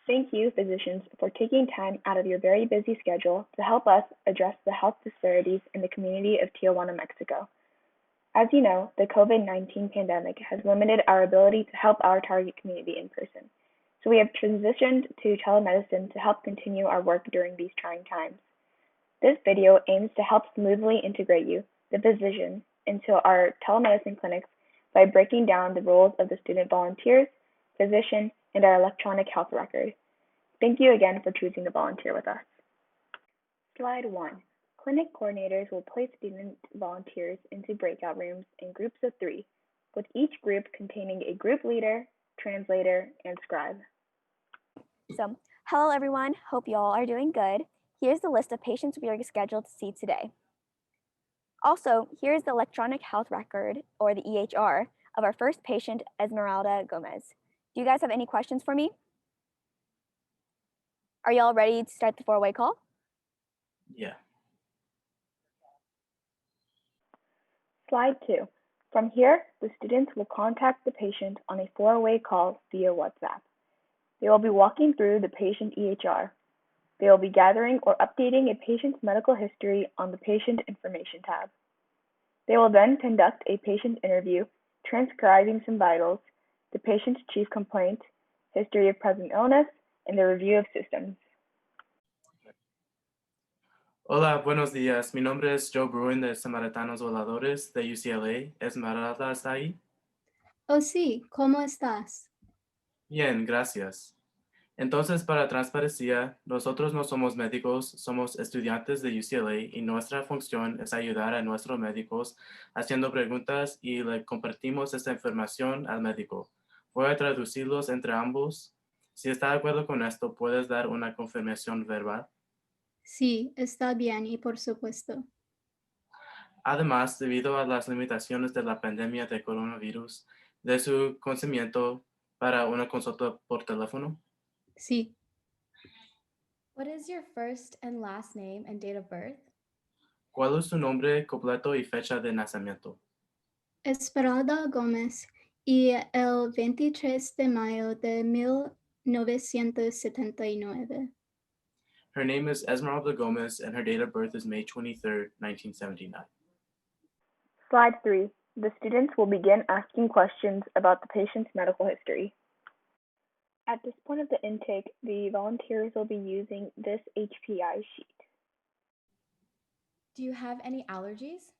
Thank you, physicians, for taking time out of your very busy schedule to help us address the health disparities in the community of Tijuana, Mexico. As you know, the COVID-19 pandemic has limited our ability to help our target community in person. So we have transitioned to telemedicine to help continue our work during these trying times. This video aims to help smoothly integrate you, the physician, into our telemedicine clinics by breaking down the roles of the student volunteers, physician, and our electronic health record. Thank you again for choosing to volunteer with us. Slide 1. Clinic coordinators will place student volunteers into breakout rooms in groups of 3, with each group containing a group leader, translator, and scribe. So, hello everyone, hope you all are doing good. Here's the list of patients we are scheduled to see today. Also, here's the electronic health record, or the EHR, of our first patient, Esmeralda Gomez. Do you guys have any questions for me? Are y'all ready to start the four-way call? Yeah. Slide 2. From here, the students will contact the patient on a four-way call via WhatsApp. They will be walking through the patient EHR. They will be gathering or updating a patient's medical history on the Patient Information tab. They will then conduct a patient interview, transcribing some vitals, the patient's chief complaint, history of present illness, and the review of systems. Hola, buenos días. Mi nombre es Joe Bruin de Samaritanos Voladores de UCLA. ¿Esmeralda está ahí? Oh, sí, ¿cómo estás? Bien, gracias. Entonces, para transparencia, nosotros no somos médicos, somos estudiantes de UCLA y nuestra función es ayudar a nuestros médicos haciendo preguntas y le compartimos esta información al médico. Voy a traducirlos entre ambos. Si está de acuerdo con esto, ¿puedes dar una confirmación verbal? Sí, está bien y por supuesto. Además, debido a las limitaciones de la pandemia de coronavirus, de su conocimiento para una consulta por teléfono. Sí, What is your first and last name and date of birth? ¿Cuál es su nombre completo y fecha de nacimiento? Esmeralda Gómez y el 23 de mayo de 1979. Her name is Esmeralda Gomez and her date of birth is May 23rd, 1979. Slide 3. The students will begin asking questions about the patient's medical history. At this point of the intake, the volunteers will be using this HPI sheet. Do you have any allergies?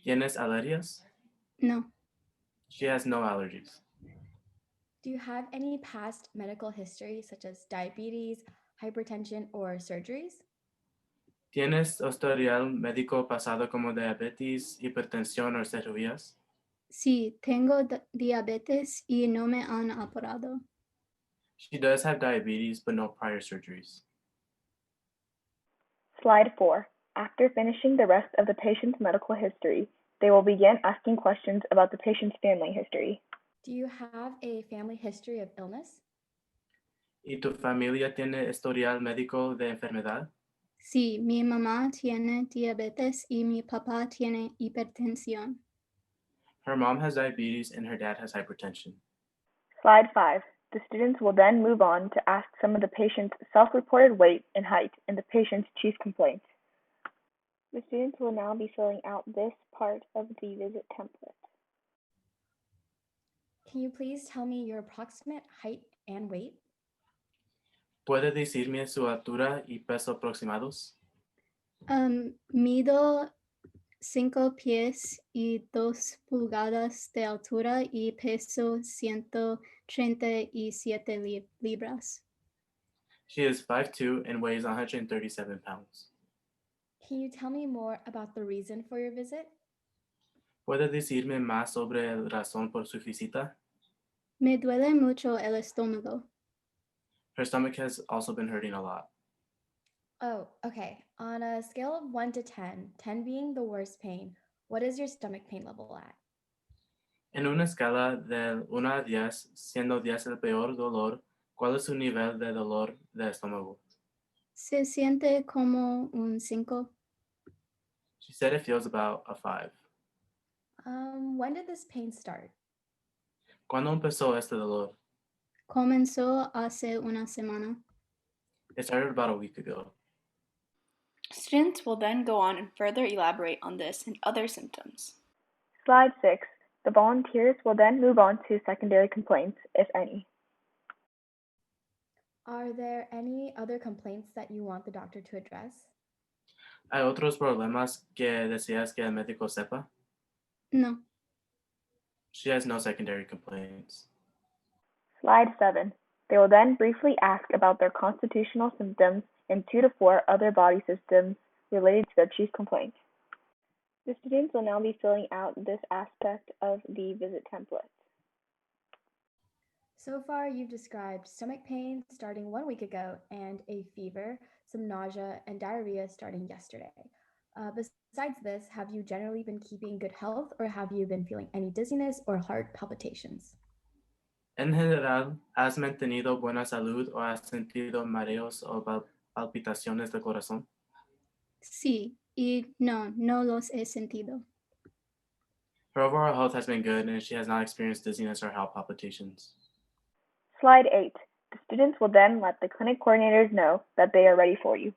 ¿Tienes alergias? No, She has no allergies. Do you have any past medical history, such as diabetes, hypertension, or surgeries? ¿Tienes historial médico pasado como diabetes, hipertensión o cirugías? sí, tengo diabetes y no me han operado. She does have diabetes, but no prior surgeries. Slide 4. After finishing the rest of the patient's medical history, they will begin asking questions about the patient's family history. Do you have a family history of illness? ¿Y tu familia tiene historial médico de enfermedad? Sí, mi mamá tiene diabetes y mi papá tiene hipertensión. Her mom has diabetes and her dad has hypertension. Slide 5. The students will then move on to ask some of the patient's self-reported weight and height and the patient's chief complaints. The students will now be filling out this part of the visit template. Can you please tell me your approximate height and weight? ¿Puede decirme su altura y peso aproximados? Mido 5 pies y 2 pulgadas de altura y peso 137 libras. She is 5'2" and weighs 137 pounds. Can you tell me more about the reason for your visit? ¿Puede decirme más sobre la razón por su visita? Me duele mucho el estómago. Her stomach has also been hurting a lot. Oh, okay. On a scale of 1 to 10, 10 being the worst pain, what is your stomach pain level at? En una escala del 1 a 10, siendo 10 el peor dolor, ¿cuál es su nivel de dolor de estómago? Se siente como un 5. She said it feels about a 5. When did this pain start? ¿Cuándo empezó este dolor? Comenzó hace una semana. It started about a week ago. Students will then go on and further elaborate on this and other symptoms. Slide 6. The volunteers will then move on to secondary complaints, if any. Are there any other complaints that you want the doctor to address? ¿Hay otros problemas que deseas que el médico sepa? No. She has no secondary complaints. Slide 7. They will then briefly ask about their constitutional symptoms and 2 to 4 other body systems related to their chief complaint. The students will now be filling out this aspect of the visit template. So far, you've described stomach pain starting 1 week ago and a fever, some nausea, and diarrhea starting yesterday. Besides this, have you generally been keeping good health, or have you been feeling any dizziness or heart palpitations? En general, ¿has mantenido buena salud o has sentido mareos o palpitaciones de corazón? Sí, y no los he sentido. Her overall health has been good and she has not experienced dizziness or heart palpitations. Slide 8. The students will then let the clinic coordinators know that they are ready for you.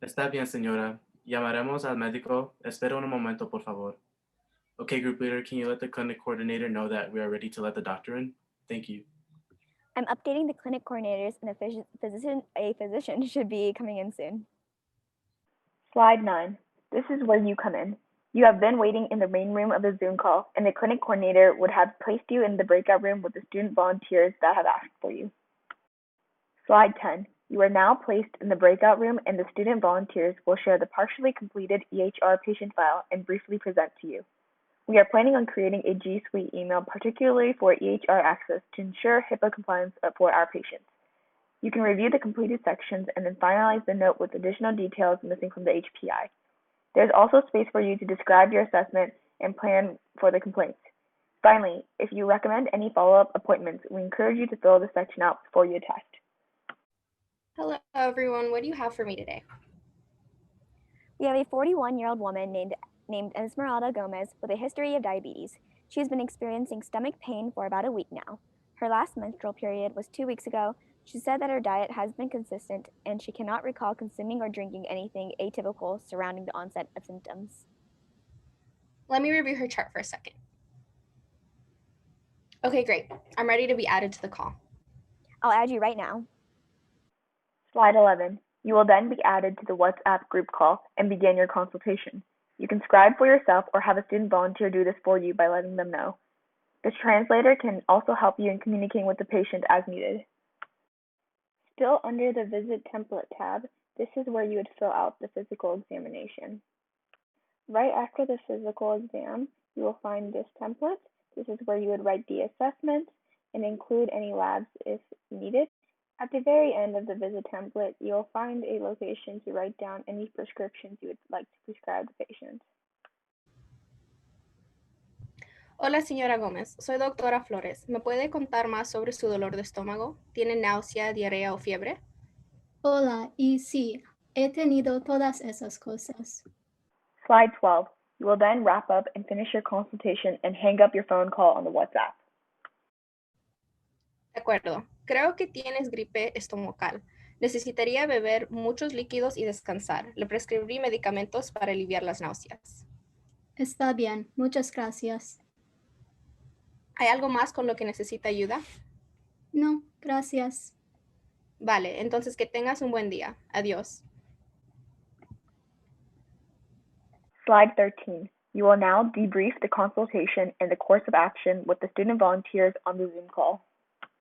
Está bien, señora. Llamaremos al médico. Espera un momento, por favor. Okay, group leader, can you let the clinic coordinator know that we are ready to let the doctor in? Thank you. I'm updating the clinic coordinators and a physician should be coming in soon. Slide 9. This is where you come in. You have been waiting in the main room of the Zoom call, and the clinic coordinator would have placed you in the breakout room with the student volunteers that have asked for you. Slide 10. You are now placed in the breakout room, and the student volunteers will share the partially completed EHR patient file and briefly present to you. We are planning on creating a G Suite email particularly for EHR access to ensure HIPAA compliance for our patients. You can review the completed sections and then finalize the note with additional details missing from the HPI. There's also space for you to describe your assessment and plan for the complaints. Finally, if you recommend any follow-up appointments, we encourage you to fill the section out before you attest. Hello, everyone. What do you have for me today? We have a 41-year-old woman named Esmeralda Gomez with a history of diabetes. She has been experiencing stomach pain for about a week now. Her last menstrual period was 2 weeks ago. She said that her diet has been consistent and she cannot recall consuming or drinking anything atypical surrounding the onset of symptoms. Let me review her chart for a second. Okay, great. I'm ready to be added to the call. I'll add you right now. Slide 11. You will then be added to the WhatsApp group call and begin your consultation. You can scribe for yourself or have a student volunteer do this for you by letting them know. This translator can also help you in communicating with the patient as needed. Still under the Visit Template tab, this is where you would fill out the physical examination. Right after the physical exam, you will find this template. This is where you would write the assessment and include any labs if needed. At the very end of the visit template, you'll find a location to write down any prescriptions you would like to prescribe the patient. Hola, señora Gómez. Soy doctora Flores. ¿Me puede contar más sobre su dolor de estómago? ¿Tiene náusea, diarrea o fiebre? Hola, y sí, he tenido todas esas cosas. Slide 12. You will then wrap up and finish your consultation and hang up your phone call on the WhatsApp. De acuerdo. Creo que tienes gripe estomacal. Necesitaría beber muchos líquidos y descansar. Le prescribí medicamentos para aliviar las náuseas. Está bien, muchas gracias. ¿Hay algo más con lo que necesita ayuda? No, gracias. Vale, entonces que tengas un buen día. Adiós. Slide 13. You will now debrief the consultation and the course of action with the student volunteers on the Zoom call.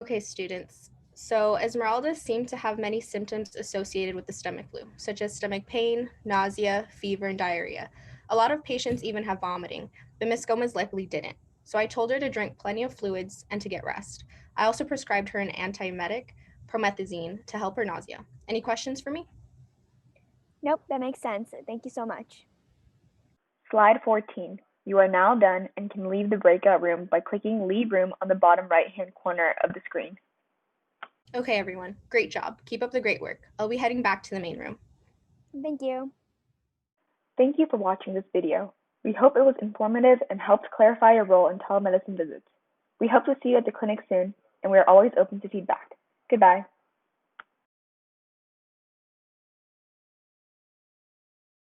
Okay, students. So Esmeralda seemed to have many symptoms associated with the stomach flu, such as stomach pain, nausea, fever, and diarrhea. A lot of patients even have vomiting, but Miss Gomez likely didn't. So I told her to drink plenty of fluids and to get rest. I also prescribed her an antiemetic, promethazine, to help her nausea. Any questions for me? Nope, that makes sense. Thank you so much. Slide 14. You are now done and can leave the breakout room by clicking Leave Room on the bottom right-hand corner of the screen. Okay, everyone. Great job. Keep up the great work. I'll be heading back to the main room. Thank you. Thank you for watching this video. We hope it was informative and helped clarify your role in telemedicine visits. We hope to see you at the clinic soon, and we are always open to feedback. Goodbye.